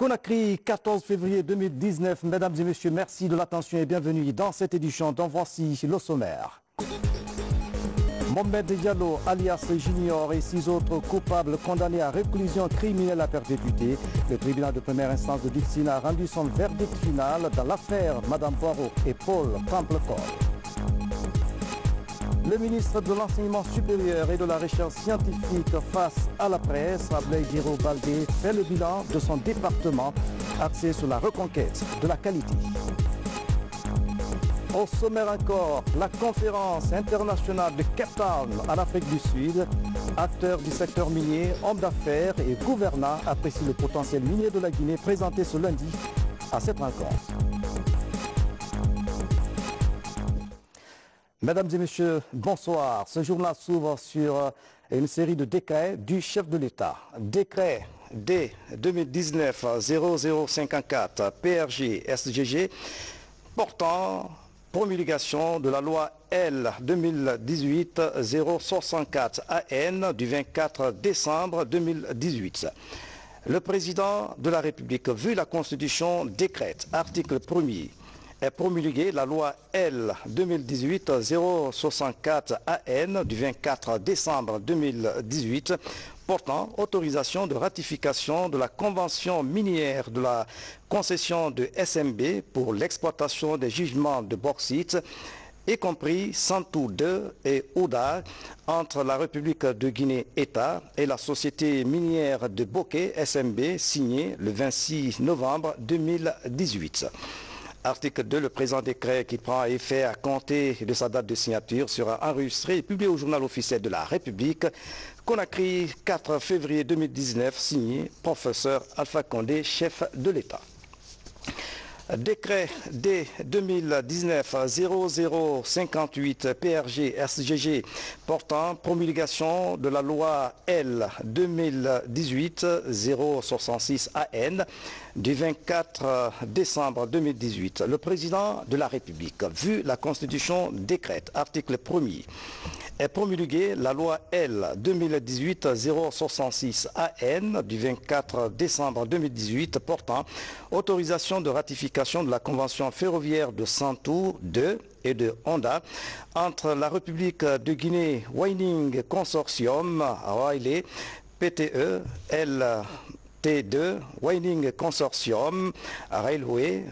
Conakry, 14 février 2019. Mesdames et messieurs, merci de l'attention et bienvenue dans cette édition dont voici le sommaire. Mohamed Diallo, alias Junior, et 6 autres coupables condamnés à réclusion criminelle à perpétuité. Le tribunal de première instance de Dixine a rendu son verdict final dans l'affaire Madame Poirot et Paul Templecor. Le ministre de l'Enseignement supérieur et de la Recherche scientifique face à la presse, Ablaye Guiro Baldé, fait le bilan de son département axé sur la reconquête de la qualité. Au sommaire encore, la conférence internationale de Cape Town en Afrique du Sud. Acteurs du secteur minier, hommes d'affaires et gouvernants apprécient le potentiel minier de la Guinée présenté ce lundi à cette rencontre. Mesdames et messieurs, bonsoir. Ce journal s'ouvre sur une série de décrets du chef de l'État. Décret D 2019-0054 PRG SGG portant promulgation de la loi L 2018-064 AN du 24 décembre 2018. Le président de la République, vu la Constitution, décrète, article 1er, est promulguée la loi L 2018-064 AN du 24 décembre 2018 portant autorisation de ratification de la convention minière de la concession de SMB pour l'exploitation des gisements de bauxite, y compris Santou 2 et Ouda, entre la République de Guinée-État et la société minière de Bokeh SMB, signé le 26 novembre 2018. Article 2, le présent décret qui prend effet à compter de sa date de signature sera enregistré et publié au journal officiel de la République. Conakry, 4 février 2019, signé professeur Alpha Condé, chef de l'État. Décret D 2019-0058 PRG SGG portant promulgation de la loi L 2018-066 AN du 24 décembre 2018. Le président de la République, vu la Constitution, décrète, article 1er, est promulguée la loi L 2018-066 AN du 24 décembre 2018 portant autorisation de ratification de la convention ferroviaire de Santou 2 et de Honda entre la République de Guinée Whaling Consortium, Riley, PTE, LT2, Whaling Consortium, Railway,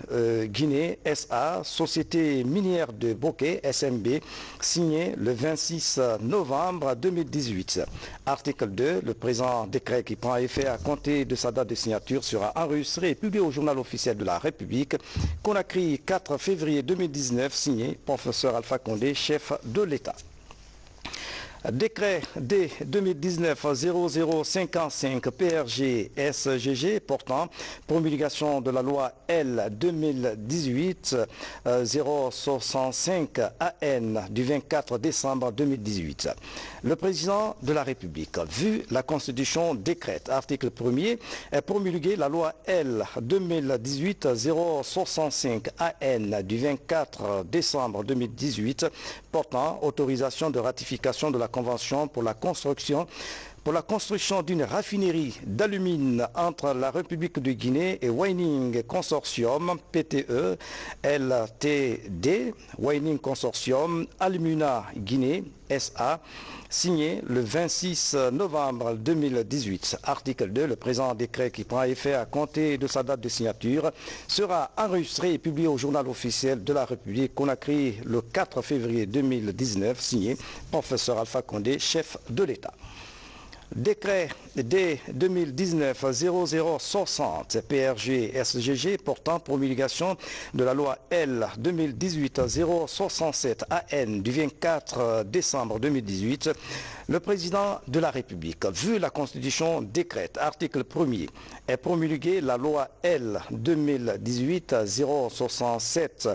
Guinée, SA, Société minière de Bokeh, SMB, signé le 26 novembre 2018. Article 2, le présent décret qui prend effet à compter de sa date de signature sera enregistré et publié au journal officiel de la République. Conakry, 4 février 2019, signé professeur Alpha Condé, chef de l'État. Décret D 2019-0055 PRG SGG portant promulgation de la loi L 2018-065 AN du 24 décembre 2018. Le président de la République, vu la Constitution, décrète, article 1er, est promulguée la loi L 2018-065 AN du 24 décembre 2018 portant autorisation de ratification de la convention pour la construction d'une raffinerie d'alumine entre la République de Guinée et Whaling Consortium, PTE, LTD, Whaling Consortium, Alumina Guinée, SA, signé le 26 novembre 2018. Article 2, le présent décret qui prend effet à compter de sa date de signature sera enregistré et publié au journal officiel de la République. Conakry, le 4 février 2019, signé professeur Alpha Condé, chef de l'État. Décret D 2019-0060 PRG SGG portant promulgation de la loi L 2018-067 AN du 24 décembre 2018. Le président de la République, vu la Constitution, décrète, article 1er, est promulguée la loi L 2018-067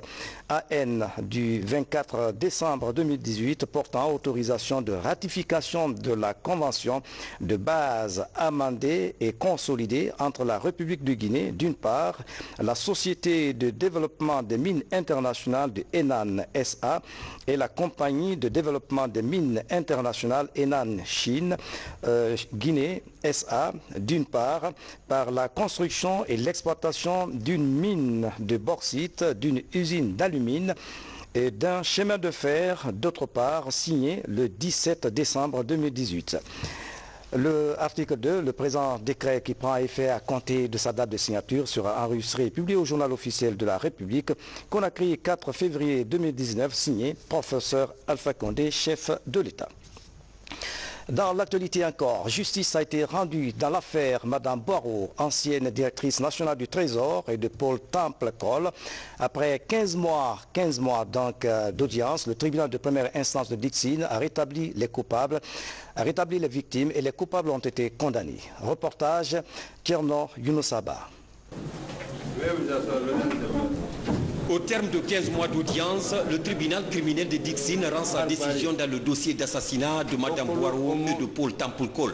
AN du 24 décembre 2018 portant autorisation de ratification de la convention de base amendée et consolidée entre la République de Guinée, d'une part, la Société de développement des mines internationales de Henan SA et la Compagnie de développement des mines internationales Enan Chine, Guinée SA, d'une part, par la construction et l'exploitation d'une mine de bauxite, d'une usine d'alumine et d'un chemin de fer, d'autre part, signé le 17 décembre 2018. L'article 2, le présent décret qui prend effet à compter de sa date de signature sera enregistré et publié au journal officiel de la République, Conakry, 4 février 2019, signé professeur Alpha Condé, chef de l'État. Dans l'actualité encore, justice a été rendue dans l'affaire Madame Boireau, ancienne directrice nationale du Trésor, et de Paul Temple-Cole. Après 15 mois d'audience, le tribunal de première instance de Dixine a rétabli les coupables, a rétabli les victimes et les coupables ont été condamnés. Reportage Tierno Younoussaba. Au terme de 15 mois d'audience, le tribunal criminel de Dixine rend sa décision dans le dossier d'assassinat de Mme Boireau et de Paul Temple-Cole.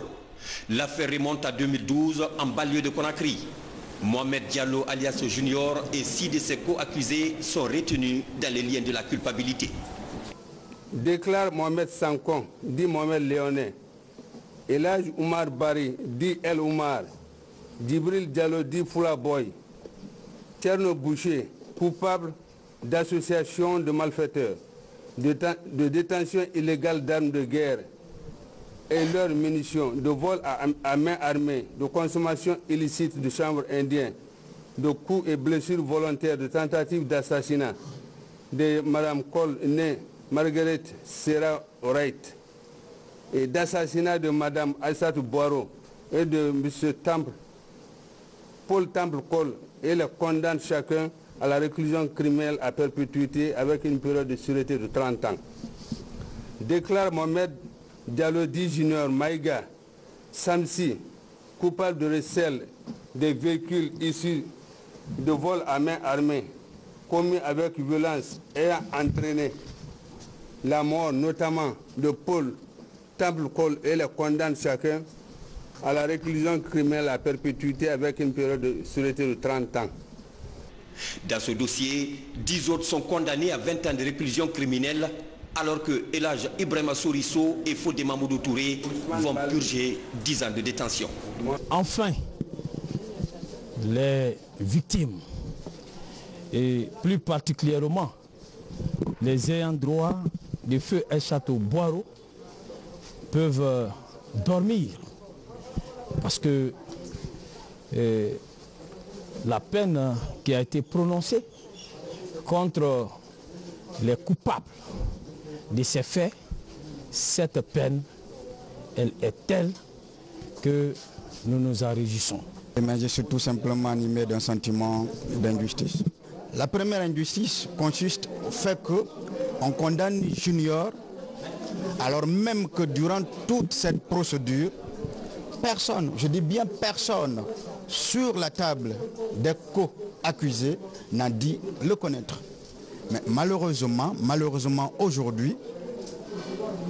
L'affaire remonte à 2012 en banlieue de Conakry. Mohamed Diallo alias Junior et 6 de ses co-accusés sont retenus dans les liens de la culpabilité. Déclare Mohamed Sankon, dit Mohamed Léoné, Elhaj Oumar Bari, dit El Oumar, Djibril Diallo, dit Foula Boy, Tierno Boucher, coupable d'association de malfaiteurs, de détention illégale d'armes de guerre et leurs munitions, de vol à main armée, de consommation illicite de chanvre indien, de coups et blessures volontaires, de tentatives d'assassinat de Mme Cole, née Margaret Serra Wright, et d'assassinat de Mme Aïssatou Boireau et de M. Paul Temple-Cole, et les condamne chacun à la réclusion criminelle à perpétuité avec une période de sûreté de 30 ans. Déclare Mohamed Diallo-Di Junior Maïga Samsi, coupable de recel des véhicules issus de vol à main armée commis avec violence ayant entraîné la mort notamment de Paul Temple-Cole, et les condamne chacun à la réclusion criminelle à perpétuité avec une période de sûreté de 30 ans. Dans ce dossier, 10 autres sont condamnés à 20 ans de réclusion criminelle, alors que Elhaj Ibrahima Sourisso et Fodé Mamoudou Touré vont purger 10 ans de détention. Enfin, les victimes, et plus particulièrement les ayants droit du feu Aïssatou Boireau, peuvent dormir, parce que la peine qui a été prononcée contre les coupables de ces faits, cette peine, elle est telle que nous nous en réjouissons. Mais je suis tout simplement animé d'un sentiment d'injustice. La première injustice consiste au fait qu'on condamne Junior, alors même que durant toute cette procédure, personne, je dis bien personne, sur la table des co-accusés n'a dit le connaître. Mais malheureusement aujourd'hui,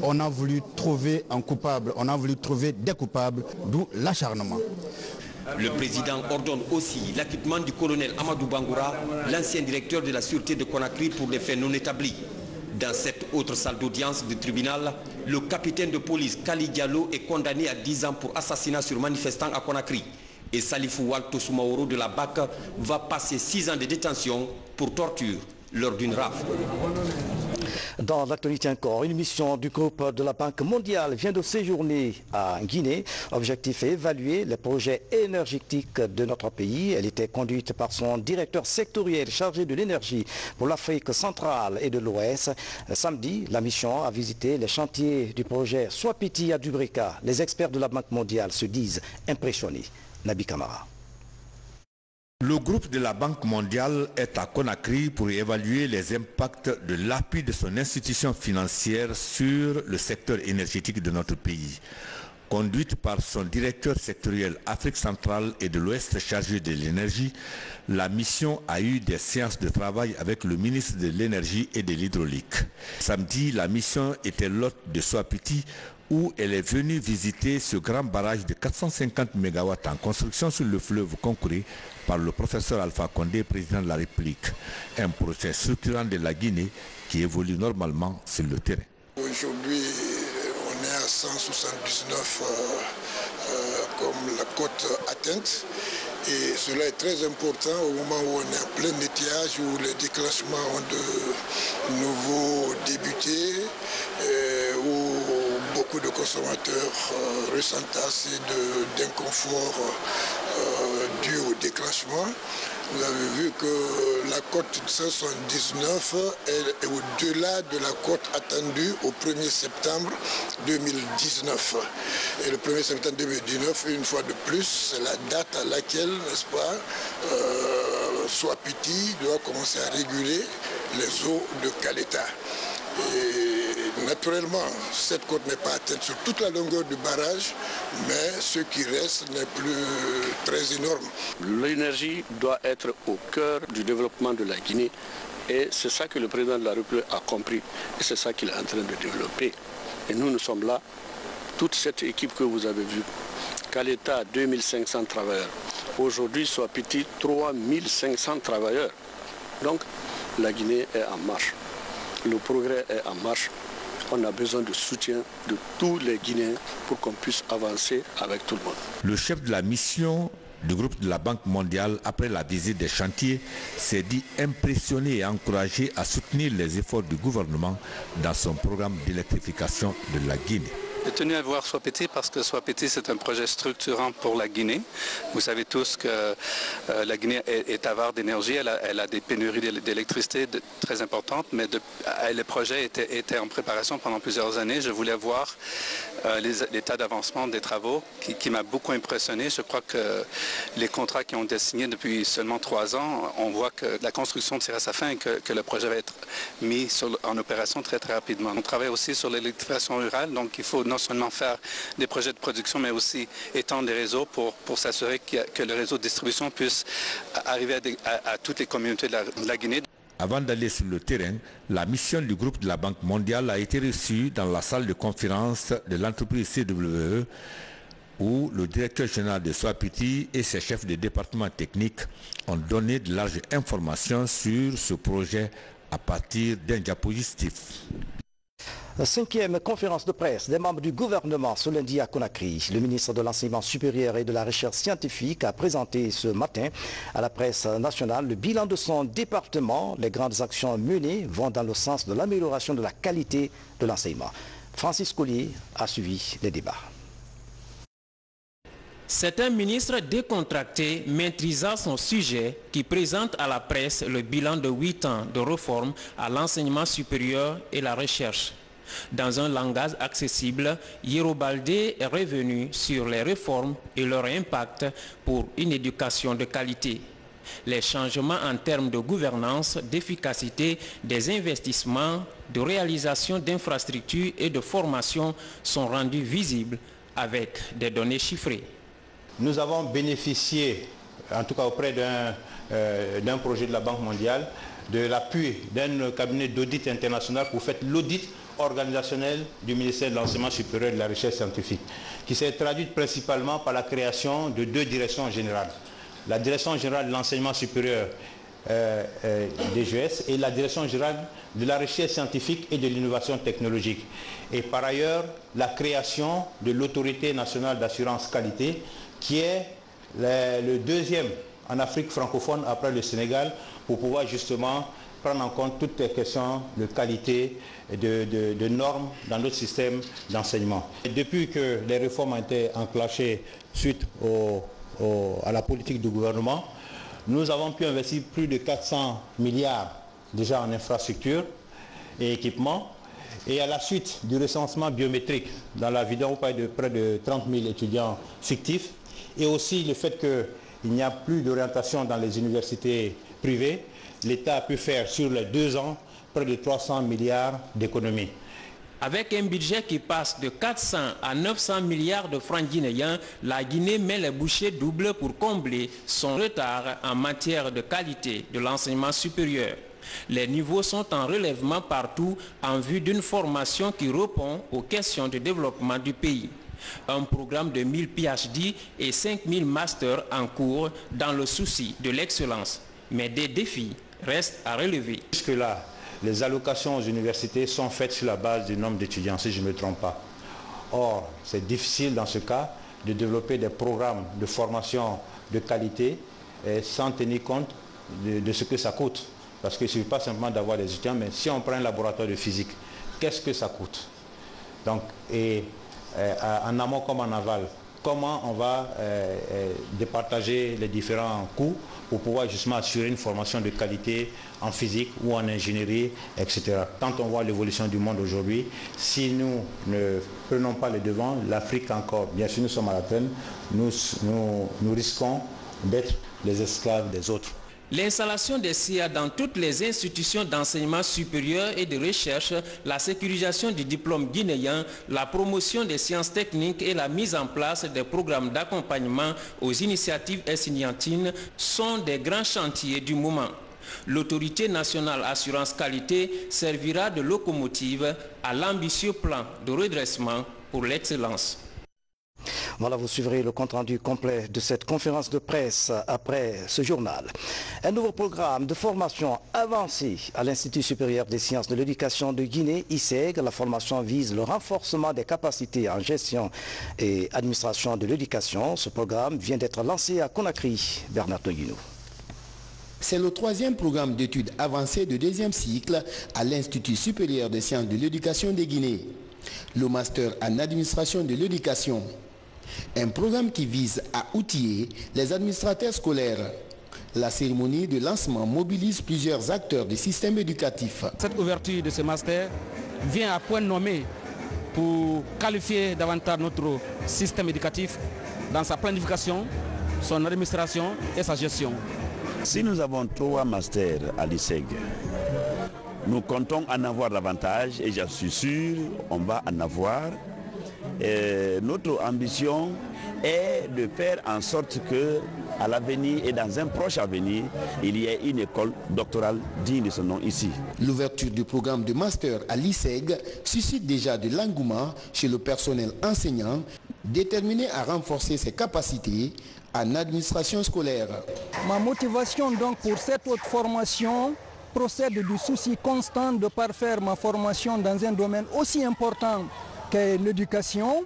on a voulu trouver un coupable, on a voulu trouver des coupables, d'où l'acharnement. Le président ordonne aussi l'acquittement du colonel Amadou Bangoura, l'ancien directeur de la sûreté de Conakry, pour des faits non établis. Dans cette autre salle d'audience du tribunal, le capitaine de police Kali Diallo est condamné à 10 ans pour assassinat sur manifestant à Conakry. Et Salifou Walto Soumaoro de la BAC va passer 6 ans de détention pour torture lors d'une rafle. Dans l'actualité encore, une mission du groupe de la Banque mondiale vient de séjourner à Guinée. Objectif est évaluer les projets énergétiques de notre pays. Elle était conduite par son directeur sectoriel chargé de l'énergie pour l'Afrique centrale et de l'Ouest. Samedi, la mission a visité les chantiers du projet Swapiti à Dubrika. Les experts de la Banque mondiale se disent impressionnés. Nabi Kamara. Le groupe de la Banque mondiale est à Conakry pour évaluer les impacts de l'appui de son institution financière sur le secteur énergétique de notre pays. Conduite par son directeur sectoriel Afrique centrale et de l'Ouest chargé de l'énergie, la mission a eu des séances de travail avec le ministre de l'énergie et de l'hydraulique. Samedi, la mission était l'hôte de Swapiti, où elle est venue visiter ce grand barrage de 450 MW en construction sur le fleuve Concouré par le professeur Alpha Condé, président de la République. Un projet structurant de la Guinée qui évolue normalement sur le terrain. Aujourd'hui, on est à 479 comme la cote atteinte. Et cela est très important au moment où on est en plein nettoyage, où les déclenchements ont de nouveau débuté, où beaucoup de consommateurs ressentent assez d'inconfort dû au déclenchement. Vous avez vu que la cote 579 est au-delà de la cote attendue au 1er septembre 2019. Et le 1er septembre 2019, une fois de plus, c'est la date à laquelle, n'est-ce pas, Soapiti doit commencer à réguler les eaux de Caleta. Et naturellement, cette côte n'est pas atteinte sur toute la longueur du barrage, mais ce qui reste n'est plus très énorme. L'énergie doit être au cœur du développement de la Guinée et c'est ça que le président de la République a compris et c'est ça qu'il est en train de développer. Et nous sommes là, toute cette équipe que vous avez vue, Caleta 2500 travailleurs, aujourd'hui Soapiti 3500 travailleurs. Donc la Guinée est en marche. Le progrès est en marche. On a besoin de soutien de tous les Guinéens pour qu'on puisse avancer avec tout le monde. Le chef de la mission du groupe de la Banque mondiale, après la visite des chantiers, s'est dit impressionné et encouragé à soutenir les efforts du gouvernement dans son programme d'électrification de la Guinée. J'ai tenu à voir Soapiti parce que Soapiti c'est un projet structurant pour la Guinée. Vous savez tous que la Guinée est avare d'énergie, elle a des pénuries d'électricité très importantes, mais le projet était en préparation pendant plusieurs années. Je voulais voir l'état d'avancement des travaux qui m'a beaucoup impressionné. Je crois que les contrats qui ont été signés depuis seulement 3 ans, on voit que la construction tire à sa fin et que le projet va être mis en opération très rapidement. On travaille aussi sur l'électrification rurale, donc il faut non seulement faire des projets de production, mais aussi étendre les réseaux pour s'assurer que le réseau de distribution puisse arriver à toutes les communautés de la Guinée. Avant d'aller sur le terrain, la mission du groupe de la Banque mondiale a été reçue dans la salle de conférence de l'entreprise CWE, où le directeur général de Soapiti et ses chefs de département technique ont donné de larges informations sur ce projet à partir d'un diapositive. La 5e conférence de presse des membres du gouvernement ce lundi à Conakry. Le ministre de l'Enseignement supérieur et de la Recherche scientifique a présenté ce matin à la presse nationale le bilan de son département. Les grandes actions menées vont dans le sens de l'amélioration de la qualité de l'enseignement. Francis Collier a suivi les débats. C'est un ministre décontracté, maîtrisant son sujet, qui présente à la presse le bilan de 8 ans de réforme à l'enseignement supérieur et la recherche. Dans un langage accessible, Yero Baldé est revenu sur les réformes et leur impact pour une éducation de qualité. Les changements en termes de gouvernance, d'efficacité des investissements, de réalisation d'infrastructures et de formation sont rendus visibles avec des données chiffrées. Nous avons bénéficié, en tout cas auprès d'un projet de la Banque mondiale, de l'appui d'un cabinet d'audit international pour faire l'audit organisationnel du ministère de l'Enseignement supérieur et de la Recherche scientifique, qui s'est traduite principalement par la création de 2 directions générales. La direction générale de l'enseignement supérieur DGS et la direction générale de la recherche scientifique et de l'innovation technologique. Et par ailleurs, la création de l'autorité nationale d'assurance qualité, qui est le 2e en Afrique francophone après le Sénégal, pour pouvoir justement prendre en compte toutes les questions de qualité et de normes dans notre système d'enseignement. Depuis que les réformes ont été enclenchées suite à la politique du gouvernement, nous avons pu investir plus de 400 milliards déjà en infrastructures et équipements. Et à la suite du recensement biométrique dans la vidéo, on parle de près de 30 000 étudiants fictifs. Et aussi le fait qu'il n'y a plus d'orientation dans les universités privées, l'État a pu faire sur les 2 ans près de 300 milliards d'économies. Avec un budget qui passe de 400 à 900 milliards de francs guinéens, la Guinée met les bouchées doubles pour combler son retard en matière de qualité de l'enseignement supérieur. Les niveaux sont en relèvement partout en vue d'une formation qui répond aux questions de développement du pays. Un programme de 1000 PhD et 5000 masters en cours dans le souci de l'excellence. Mais des défis restent à relever. Jusque-là, les allocations aux universités sont faites sur la base du nombre d'étudiants, si je ne me trompe pas. Or, c'est difficile dans ce cas de développer des programmes de formation de qualité sans tenir compte de ce que ça coûte. Parce qu'il ne suffit pas simplement d'avoir des étudiants, mais si on prend un laboratoire de physique, qu'est-ce que ça coûte? Donc, en amont comme en aval, comment on va départager les différents coûts pour pouvoir justement assurer une formation de qualité en physique ou en ingénierie, etc. Quand on voit l'évolution du monde aujourd'hui, si nous ne prenons pas les devants, l'Afrique encore, bien sûr nous sommes à la traîne, nous risquons d'être les esclaves des autres. L'installation des SIA dans toutes les institutions d'enseignement supérieur et de recherche, la sécurisation du diplôme guinéen, la promotion des sciences techniques et la mise en place des programmes d'accompagnement aux initiatives estudiantines sont des grands chantiers du moment. L'autorité nationale assurance qualité servira de locomotive à l'ambitieux plan de redressement pour l'excellence. Voilà, vous suivrez le compte-rendu complet de cette conférence de presse après ce journal. Un nouveau programme de formation avancée à l'Institut supérieur des sciences de l'éducation de Guinée, ISEG. La formation vise le renforcement des capacités en gestion et administration de l'éducation. Ce programme vient d'être lancé à Conakry. Bernard Toguinou. C'est le 3e programme d'études avancées de 2e cycle à l'Institut supérieur des sciences de l'éducation de Guinée. Le master en administration de l'éducation. Un programme qui vise à outiller les administrateurs scolaires. La cérémonie de lancement mobilise plusieurs acteurs du système éducatif. Cette ouverture de ce master vient à point nommé pour qualifier davantage notre système éducatif dans sa planification, son administration et sa gestion. Si nous avons 3 masters à l'ISEG, nous comptons en avoir davantage et j'en suis sûr, on va en avoir. Notre ambition est de faire en sorte que à l'avenir et dans un proche avenir, il y ait une école doctorale digne de ce nom ici. L'ouverture du programme de master à l'ISEG suscite déjà de l'engouement chez le personnel enseignant déterminé à renforcer ses capacités en administration scolaire. Ma motivation donc pour cette haute formation procède du souci constant de parfaire ma formation dans un domaine aussi important qu'est l'éducation.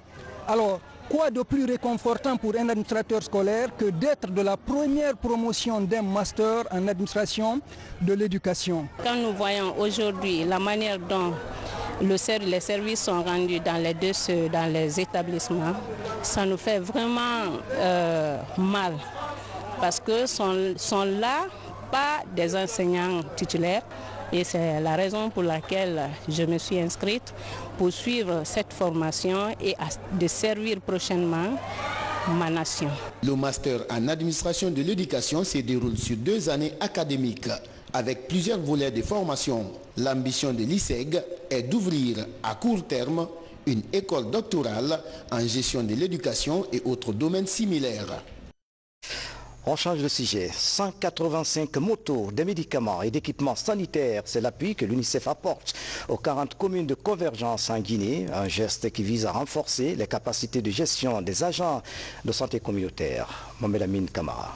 Alors, quoi de plus réconfortant pour un administrateur scolaire que d'être de la première promotion d'un master en administration de l'éducation? Quand nous voyons aujourd'hui la manière dont les services sont rendus dans les établissements, ça nous fait vraiment mal parce que sont là pas des enseignants titulaires et c'est la raison pour laquelle je me suis inscrite pour suivre cette formation et de servir prochainement ma nation. Le master en administration de l'éducation se déroule sur 2 années académiques avec plusieurs volets de formation. L'ambition de l'ISEG est d'ouvrir à court terme une école doctorale en gestion de l'éducation et autres domaines similaires. On change de sujet. 185 motos, des médicaments et d'équipements sanitaires, c'est l'appui que l'UNICEF apporte aux 40 communes de convergence en Guinée, un geste qui vise à renforcer les capacités de gestion des agents de santé communautaire. Mohamed Amin Kamara.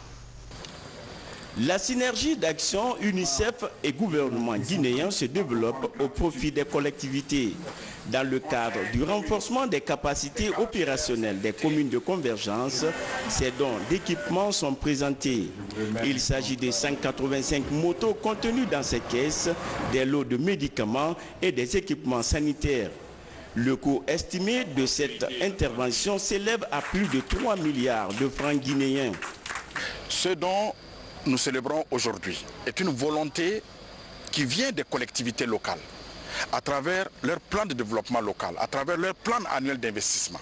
La synergie d'action UNICEF et gouvernement guinéen se développe au profit des collectivités. Dans le cadre du renforcement des capacités opérationnelles des communes de convergence, ces dons d'équipements sont présentés. Il s'agit de 185 motos contenues dans ces caisses, des lots de médicaments et des équipements sanitaires. Le coût estimé de cette intervention s'élève à plus de 3 milliards de francs guinéens. Ce dont nous célébrons aujourd'hui est une volonté qui vient des collectivités locales à travers leur plan de développement local, à travers leur plan annuel d'investissement.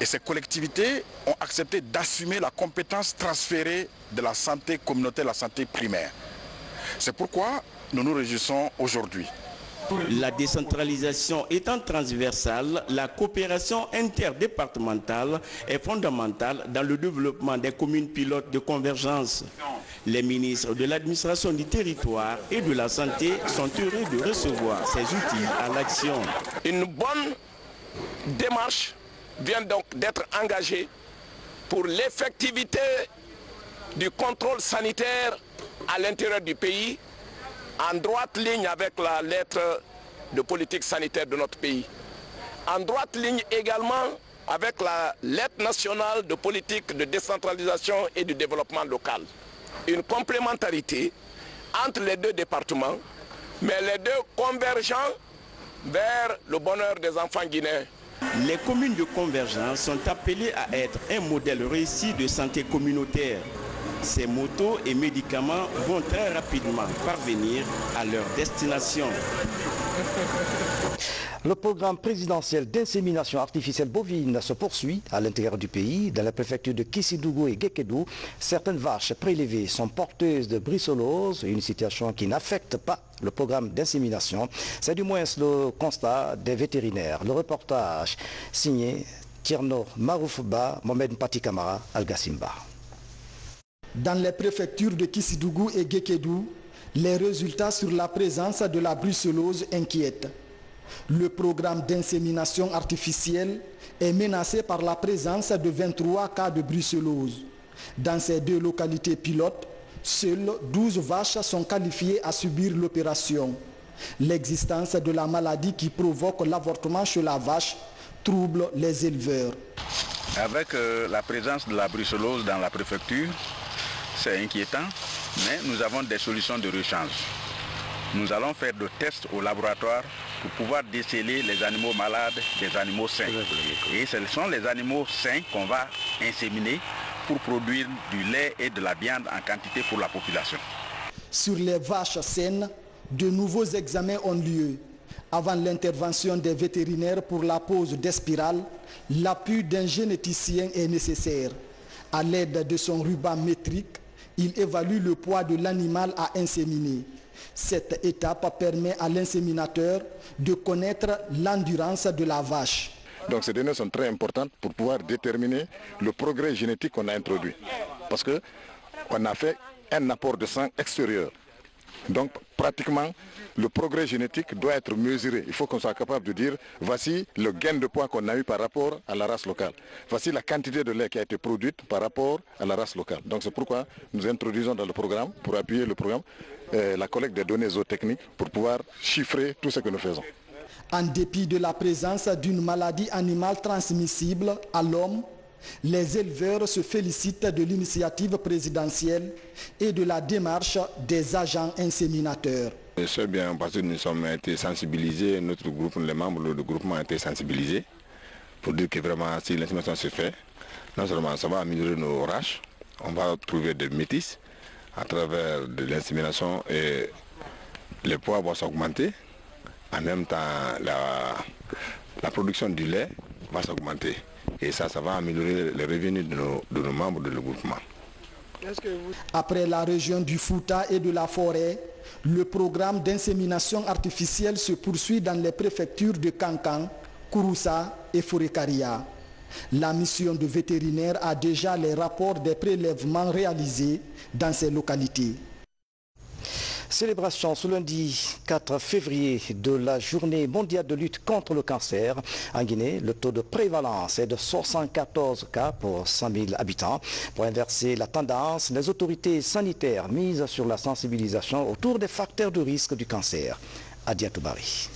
Et ces collectivités ont accepté d'assumer la compétence transférée de la santé communautaire, la santé primaire. C'est pourquoi nous nous réjouissons aujourd'hui. La décentralisation étant transversale, la coopération interdépartementale est fondamentale dans le développement des communes pilotes de convergence. Les ministres de l'administration du territoire et de la santé sont heureux de recevoir ces outils à l'action. Une bonne démarche vient donc d'être engagée pour l'effectivité du contrôle sanitaire à l'intérieur du pays, en droite ligne avec la lettre de politique sanitaire de notre pays. en droite ligne également avec la lettre nationale de politique de décentralisation et du développement local. Une complémentarité entre les deux départements, mais les deux convergeant vers le bonheur des enfants guinéens. Les communes de convergence sont appelées à être un modèle réussi de santé communautaire. Ces motos et médicaments vont très rapidement parvenir à leur destination. Le programme présidentiel d'insémination artificielle bovine se poursuit à l'intérieur du pays. Dans la préfecture de Kissidougou et Guékédou, certaines vaches prélevées sont porteuses de brucellose, une situation qui n'affecte pas le programme d'insémination. C'est du moins le constat des vétérinaires. Le reportage signé Tierno Maroufba, Mohamed Mpati Kamara, Al-Gassimba. Dans les préfectures de Kissidougou et Guékédou, les résultats sur la présence de la brucellose inquiètent. Le programme d'insémination artificielle est menacé par la présence de 23 cas de brucellose. Dans ces deux localités pilotes, seules 12 vaches sont qualifiées à subir l'opération. L'existence de la maladie qui provoque l'avortement chez la vache trouble les éleveurs. Avec la présence de la brucellose dans la préfecture, c'est inquiétant, mais nous avons des solutions de rechange. Nous allons faire des tests au laboratoire pour pouvoir déceler les animaux malades des animaux sains. Et ce sont les animaux sains qu'on va inséminer pour produire du lait et de la viande en quantité pour la population. Sur les vaches saines, de nouveaux examens ont lieu. Avant l'intervention des vétérinaires pour la pose des spirales, l'appui d'un généticien est nécessaire. À l'aide de son ruban métrique, il évalue le poids de l'animal à inséminer. Cette étape permet à l'inséminateur de connaître l'endurance de la vache. Donc ces données sont très importantes pour pouvoir déterminer le progrès génétique qu'on a introduit. Parce qu'on a fait un apport de sang extérieur. Donc pratiquement, le progrès génétique doit être mesuré. Il faut qu'on soit capable de dire, voici le gain de poids qu'on a eu par rapport à la race locale. Voici la quantité de lait qui a été produite par rapport à la race locale. Donc c'est pourquoi nous introduisons dans le programme, pour appuyer le programme, la collecte des données zootechniques pour pouvoir chiffrer tout ce que nous faisons. En dépit de la présence d'une maladie animale transmissible à l'homme, les éleveurs se félicitent de l'initiative présidentielle et de la démarche des agents inséminateurs. C'est bien parce que nous sommes été sensibilisés, notre groupe, les membres du groupement ont été sensibilisés pour dire que vraiment si l'insémination se fait, non seulement ça va améliorer nos races, on va trouver des métis à travers de l'insémination et les poids vont s'augmenter. En même temps, la production du lait va s'augmenter. Et ça va améliorer les revenus de nos membres de le groupement. Après la région du Fouta et de la Forêt, le programme d'insémination artificielle se poursuit dans les préfectures de Kankan, Kouroussa et Forekaria. La mission de vétérinaire a déjà les rapports des prélèvements réalisés dans ces localités. Célébration ce lundi 4 février de la journée mondiale de lutte contre le cancer. En Guinée, le taux de prévalence est de 74 cas pour 100 000 habitants. Pour inverser la tendance, les autorités sanitaires misent sur la sensibilisation autour des facteurs de risque du cancer. Adia Toubari.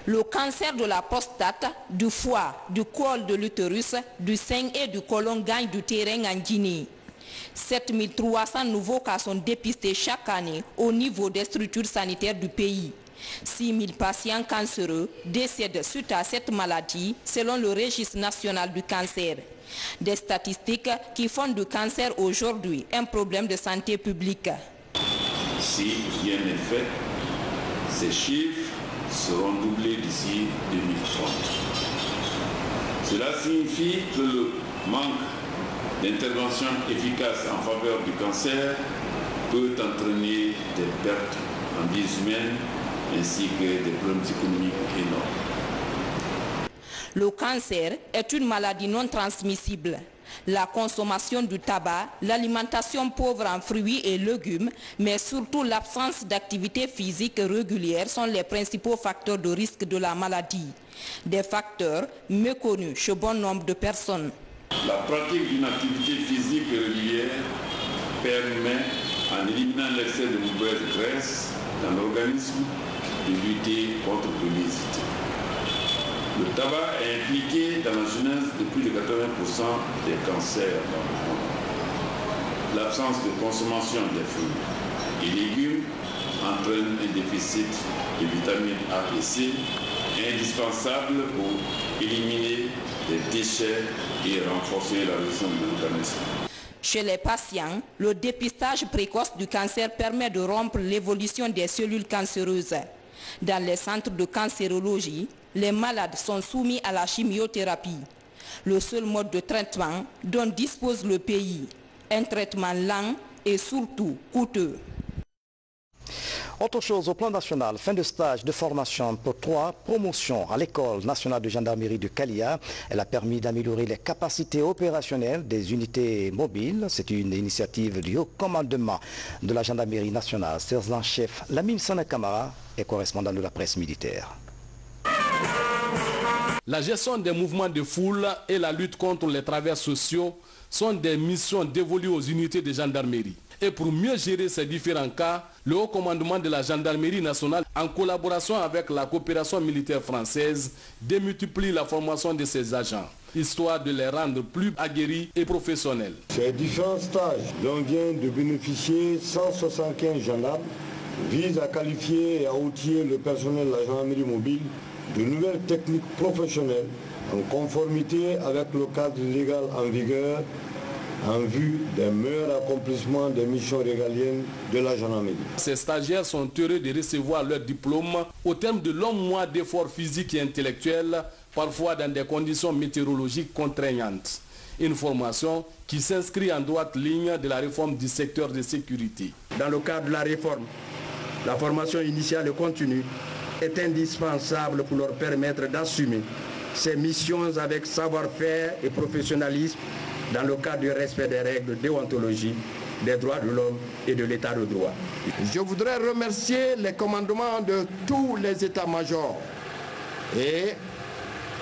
Le cancer de la prostate, du foie, du col de l'utérus, du sein et du côlon gagne du terrain en Guinée. 7300 nouveaux cas sont dépistés chaque année au niveau des structures sanitaires du pays. 6000 patients cancéreux décèdent suite à cette maladie selon le registre national du cancer. Des statistiques qui font du cancer aujourd'hui un problème de santé publique. Si rien n'est fait, ces chiffres seront doublés d'ici 2030. Cela signifie que le manque d'intervention efficace en faveur du cancer peut entraîner des pertes en vies humaines ainsi que des problèmes économiques énormes. Le cancer est une maladie non transmissible. La consommation du tabac, l'alimentation pauvre en fruits et légumes, mais surtout l'absence d'activité physique régulière sont les principaux facteurs de risque de la maladie. Des facteurs méconnus chez bon nombre de personnes. La pratique d'une activité physique régulière permet, en éliminant l'excès de mauvaise graisse dans l'organisme, de lutter contre l'obésité. Le tabac est impliqué dans la genèse de plus de 80% des cancers dans le monde. L'absence de consommation des fruits et légumes entraîne un déficit de vitamines A et C, indispensable pour éliminer les déchets et renforcer la résistance de l'organisme. Chez les patients, le dépistage précoce du cancer permet de rompre l'évolution des cellules cancéreuses. Dans les centres de cancérologie, les malades sont soumis à la chimiothérapie, le seul mode de traitement dont dispose le pays. Un traitement lent et surtout coûteux. Autre chose au plan national, fin de stage de formation pour 3 promotions à l'école nationale de gendarmerie de Kalia. Elle a permis d'améliorer les capacités opérationnelles des unités mobiles. C'est une initiative du haut commandement de la gendarmerie nationale. Sergent-chef Lamine Sana Kamara est correspondant de la presse militaire. La gestion des mouvements de foule et la lutte contre les travers sociaux sont des missions dévolues aux unités de gendarmerie. Et pour mieux gérer ces différents cas, le haut commandement de la gendarmerie nationale, en collaboration avec la coopération militaire française, démultiplie la formation de ses agents, histoire de les rendre plus aguerris et professionnels. Ces différents stages dont vient de bénéficier 175 gendarmes visent à qualifier et à outiller le personnel de la gendarmerie mobile de nouvelles techniques professionnelles en conformité avec le cadre légal en vigueur en vue d'un meilleur accomplissement des missions régaliennes de la gendarmerie. Ces stagiaires sont heureux de recevoir leur diplôme au terme de longs mois d'efforts physiques et intellectuels, parfois dans des conditions météorologiques contraignantes. Une formation qui s'inscrit en droite ligne de la réforme du secteur de sécurité. Dans le cadre de la réforme, la formation initiale et continue est indispensable pour leur permettre d'assumer ces missions avec savoir-faire et professionnalisme dans le cadre du respect des règles de déontologie, des droits de l'homme et de l'état de droit. Je voudrais remercier les commandements de tous les états-majors et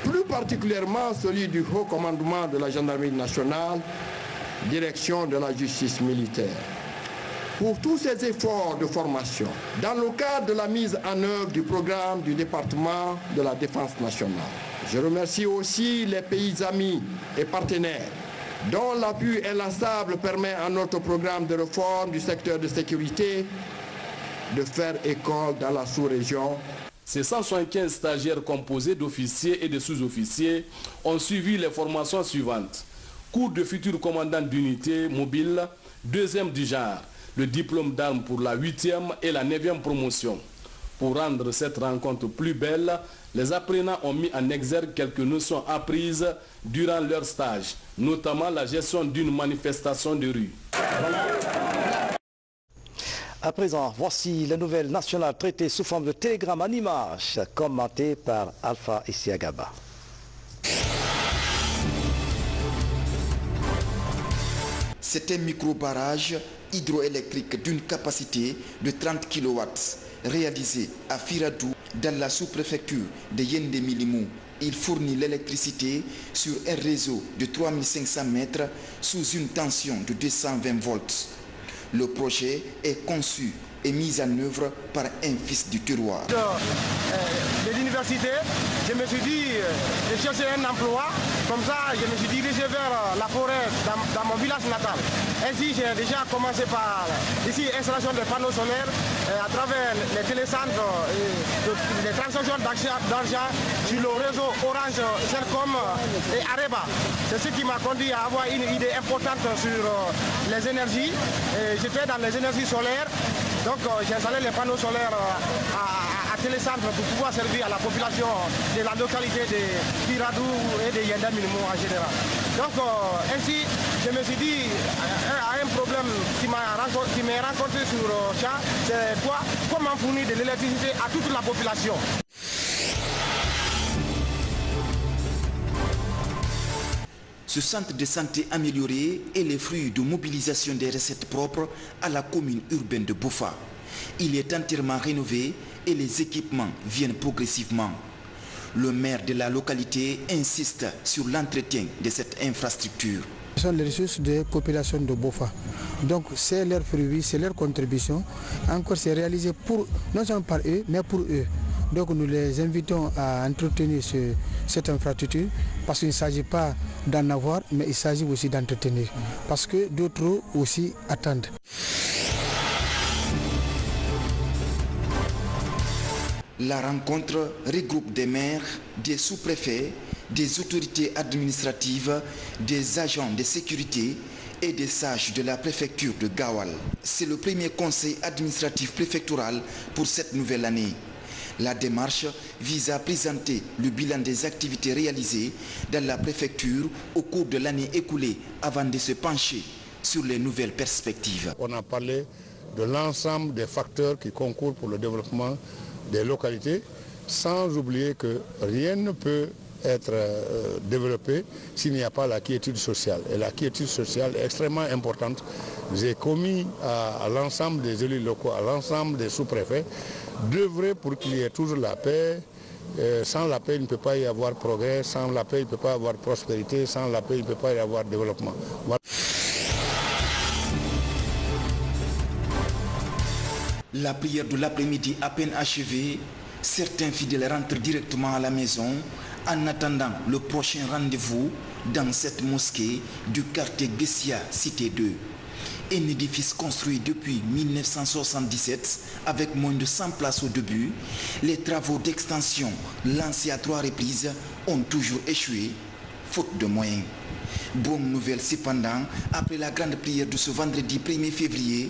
plus particulièrement celui du haut commandement de la gendarmerie nationale, direction de la justice militaire, pour tous ces efforts de formation dans le cadre de la mise en œuvre du programme du département de la défense nationale. Je remercie aussi les pays amis et partenaires dont l'appui inlassable permet à notre programme de réforme du secteur de sécurité de faire école dans la sous-région. Ces 175 stagiaires composés d'officiers et de sous-officiers ont suivi les formations suivantes. Cours de futur commandant d'unité mobile, 2e du genre, le diplôme d'armes pour la 8e et la 9e promotion. Pour rendre cette rencontre plus belle, les apprenants ont mis en exergue quelques notions apprises durant leur stage, notamment la gestion d'une manifestation de rue. À présent, voici les nouvelles nationales traitées sous forme de télégramme en images, commentées par Alpha Isiagaba. C'est un micro-barrage hydroélectrique d'une capacité de 30 kW, réalisé à Firadou, dans la sous-préfecture de Yende-Milimou. Il fournit l'électricité sur un réseau de 3500 mètres sous une tension de 220 volts. Le projet est conçu et mis en œuvre par un fils du terroir. De l'université, je me suis dit de chercher un emploi. Comme ça, je me suis dirigé vers la forêt dans mon village natal. Ainsi, j'ai déjà commencé par ici installation de panneaux solaires à travers les télécentres et les transactions d'argent sur le réseau Orange, Celcom et Areba. C'est ce qui m'a conduit à avoir une idée importante sur les énergies. J'étais dans les énergies solaires. Donc j'ai installé les panneaux solaires à télécentre pour pouvoir servir à la population de la localité de Firadou et de Yenda-Milimou en général. Donc ainsi, je me suis dit à un problème qui m'est rencontré sur champ, c'est quoi? Comment fournir de l'électricité à toute la population. Ce centre de santé amélioré est le fruit de mobilisation des recettes propres à la commune urbaine de Boufa. Il est entièrement rénové et les équipements viennent progressivement. Le maire de la localité insiste sur l'entretien de cette infrastructure. Ce sont les ressources de population de Boufa. Donc c'est leur fruit, c'est leur contribution. Encore c'est réalisé pour, non seulement par eux, mais pour eux. Donc nous les invitons à entretenir cette infrastructure parce qu'il ne s'agit pas d'en avoir, mais il s'agit aussi d'entretenir. Parce que d'autres aussi attendent. La rencontre regroupe des maires, des sous-préfets, des autorités administratives, des agents de sécurité et des sages de la préfecture de Gawal. C'est le premier conseil administratif préfectoral pour cette nouvelle année. La démarche vise à présenter le bilan des activités réalisées dans la préfecture au cours de l'année écoulée avant de se pencher sur les nouvelles perspectives. On a parlé de l'ensemble des facteurs qui concourent pour le développement des localités, sans oublier que rien ne peut être développé s'il n'y a pas la quiétude sociale. Et la quiétude sociale est extrêmement importante. J'ai commis à l'ensemble des élus locaux, à l'ensemble des sous-préfets, d'œuvrer pour qu'il y ait toujours la paix. Sans la paix, il ne peut pas y avoir progrès. Sans la paix, il ne peut pas y avoir prospérité. Sans la paix, il ne peut pas y avoir développement. Voilà. La prière de l'après-midi à peine achevée, certains fidèles rentrent directement à la maison en attendant le prochain rendez-vous dans cette mosquée du quartier Gessia, cité 2. Un édifice construit depuis 1977 avec moins de 100 places au début. Les travaux d'extension lancés à 3 reprises ont toujours échoué, faute de moyens. Bonne nouvelle cependant, après la grande prière de ce vendredi 1er février,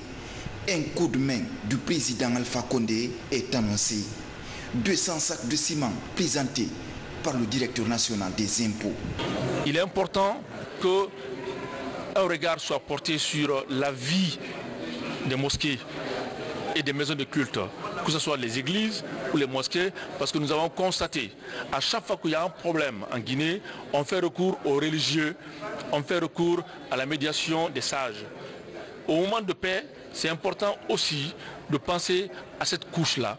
un coup de main du président Alpha Condé est annoncé. 200 sacs de ciment présentés par le directeur national des impôts. Il est important qu'un regard soit porté sur la vie des mosquées et des maisons de culte, que ce soit les églises ou les mosquées, parce que nous avons constaté, à chaque fois qu'il y a un problème en Guinée, on fait recours aux religieux, on fait recours à la médiation des sages. Au moment de paix, c'est important aussi de penser à cette couche-là,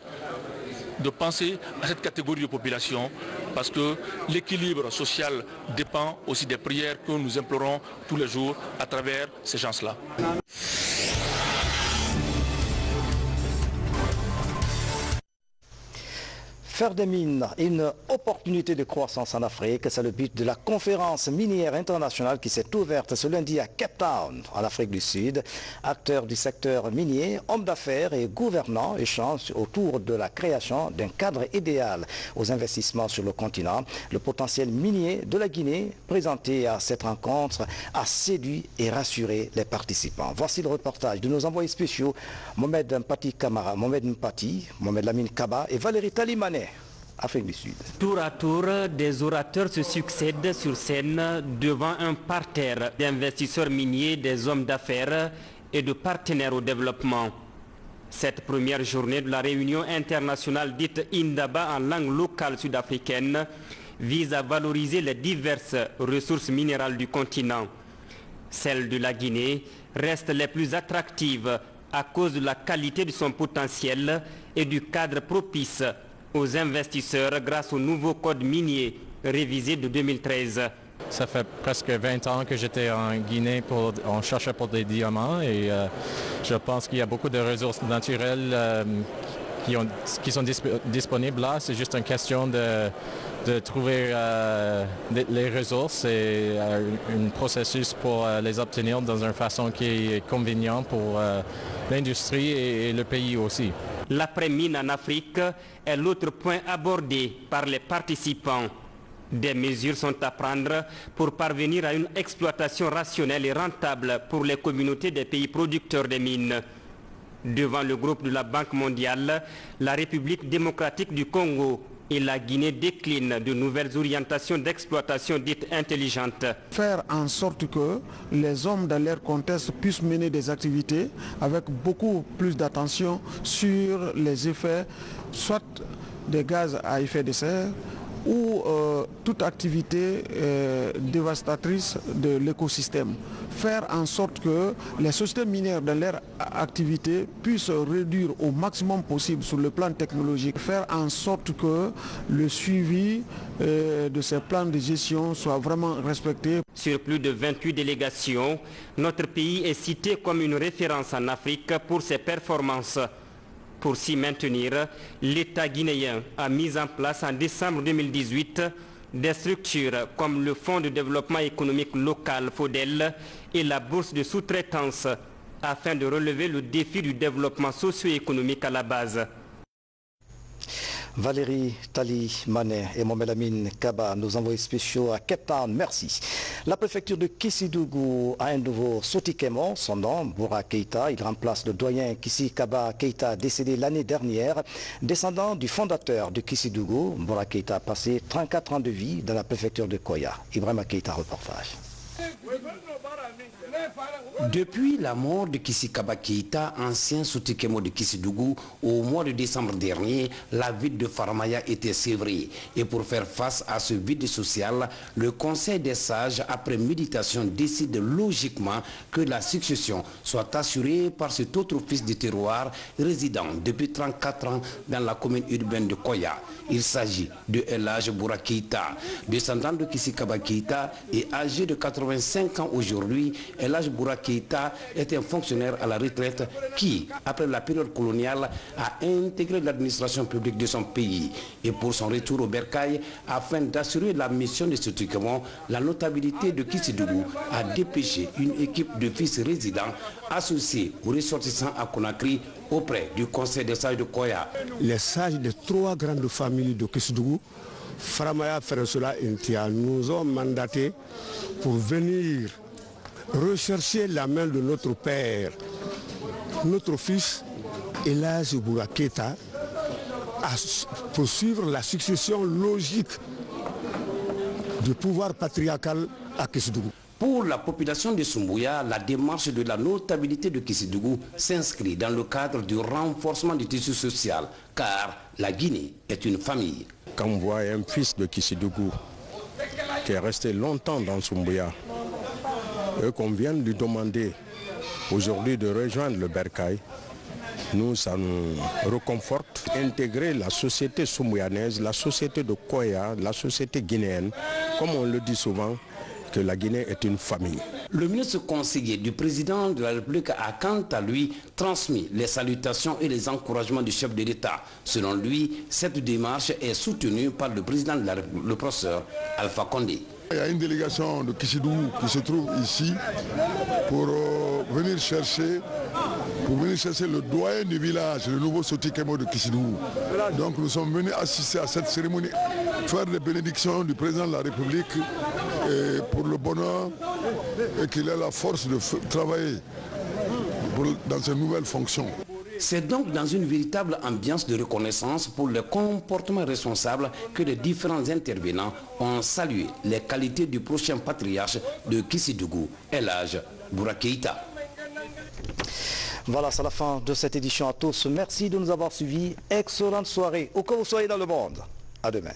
de penser à cette catégorie de population, parce que l'équilibre social dépend aussi des prières que nous implorons tous les jours à travers ces gens-là. Faire des mines, une opportunité de croissance en Afrique, c'est le but de la conférence minière internationale qui s'est ouverte ce lundi à Cape Town, en Afrique du Sud. Acteurs du secteur minier, hommes d'affaires et gouvernants échangent autour de la création d'un cadre idéal aux investissements sur le continent. Le potentiel minier de la Guinée, présenté à cette rencontre, a séduit et rassuré les participants. Voici le reportage de nos envoyés spéciaux, Mohamed Mpati Kamara, Mohamed Mpati, Mohamed Lamine Kaba et Valérie Talimanet. Afrique du Sud. Tour à tour, des orateurs se succèdent sur scène devant un parterre d'investisseurs miniers, des hommes d'affaires et de partenaires au développement. Cette première journée de la réunion internationale dite Indaba en langue locale sud-africaine vise à valoriser les diverses ressources minérales du continent. Celles de la Guinée restent les plus attractives à cause de la qualité de son potentiel et du cadre propice aux investisseurs grâce au nouveau code minier révisé de 2013. Ça fait presque 20 ans que j'étais en Guinée on cherchait pour des diamants et je pense qu'il y a beaucoup de ressources naturelles qui sont disponibles là. C'est juste une question de trouver les ressources et un processus pour les obtenir dans une façon qui est convenient pour l'industrie et le pays aussi. L'après-mine en Afrique est l'autre point abordé par les participants. Des mesures sont à prendre pour parvenir à une exploitation rationnelle et rentable pour les communautés des pays producteurs de mines. Devant le groupe de la Banque mondiale, la République démocratique du Congo et la Guinée déclinent de nouvelles orientations d'exploitation dites intelligentes. Faire en sorte que les hommes dans leur contexte puissent mener des activités avec beaucoup plus d'attention sur les effets, soit des gaz à effet de serre, ou toute activité dévastatrice de l'écosystème. Faire en sorte que les sociétés minières dans leur activité puissent réduire au maximum possible sur le plan technologique. Faire en sorte que le suivi de ces plans de gestion soit vraiment respecté. Sur plus de 28 délégations, notre pays est cité comme une référence en Afrique pour ses performances. Pour s'y maintenir, l'État guinéen a mis en place en décembre 2018 des structures comme le Fonds de développement économique local FODEL et la bourse de sous-traitance afin de relever le défi du développement socio-économique à la base. Valérie Tali Manet et Mohamed Amin Kaba, nos envoyés spéciaux à Cape Town, merci. La préfecture de Kissidougou a un nouveau Sotikemo, son nom, Boura Keïta. Il remplace le doyen Kissi Kaba Keïta, décédé l'année dernière. Descendant du fondateur de Kissidougou, Boura Keïta a passé 34 ans de vie dans la préfecture de Koya. Ibrahima Keïta, reportage. Depuis la mort de Kissi Kaba Keïta, ancien Sotikemo de Kissidougou, au mois de décembre dernier, la ville de Faramaya était sévrée. Et pour faire face à ce vide social, le Conseil des sages, après méditation, décide logiquement que la succession soit assurée par cet autre fils du terroir résidant depuis 34 ans dans la commune urbaine de Koya. Il s'agit de El Hadj Boura Keïta, descendant de Kissi Kaba Keïta et âgé de 85 ans aujourd'hui. El Hadj Boura Keïta est un fonctionnaire à la retraite qui, après la période coloniale, a intégré l'administration publique de son pays. Et pour son retour au bercail, afin d'assurer la mission de ce Sotikemo, la notabilité de Kissidougou a dépêché une équipe de fils résidents associés aux ressortissants à Conakry auprès du Conseil des sages de Koya. Les sages des 3 grandes familles de Kissidougou, Faramaya Feresola Intia, nous ont mandatés pour venir rechercher la main de notre père, notre fils El Hadj Boura Keïta, à poursuivre la succession logique du pouvoir patriarcal à Kissidougou. Pour la population de Soumbouya, la démarche de la notabilité de Kissidougou s'inscrit dans le cadre du renforcement du tissu social, car la Guinée est une famille. Quand on voit un fils de Kissidougou qui est resté longtemps dans Soumbouya, et qu'on vient lui demander aujourd'hui de rejoindre le bercail, nous, ça nous reconforte. Intégrer la société soumbouanaise, la société de Koya, la société guinéenne, comme on le dit souvent, que la Guinée est une famille. Le ministre conseiller du président de la République a quant à lui transmis les salutations et les encouragements du chef de l'État. Selon lui, cette démarche est soutenue par le président de la République, le professeur Alpha Condé. Il y a une délégation de Kissidougou qui se trouve ici pour venir chercher le doyen du village, le nouveau Sotikemo de Kissidougou. Donc nous sommes venus assister à cette cérémonie, faire les bénédictions du président de la République et pour le bonheur et qu'il ait la force de travailler dans ses nouvelles fonctions. C'est donc dans une véritable ambiance de reconnaissance pour le comportement responsable que les différents intervenants ont salué les qualités du prochain patriarche de Kissidougou, El Hadj Boura Keïta. Voilà, c'est la fin de cette édition à tous. Merci de nous avoir suivis. Excellente soirée, où que vous soyez dans le monde. À demain.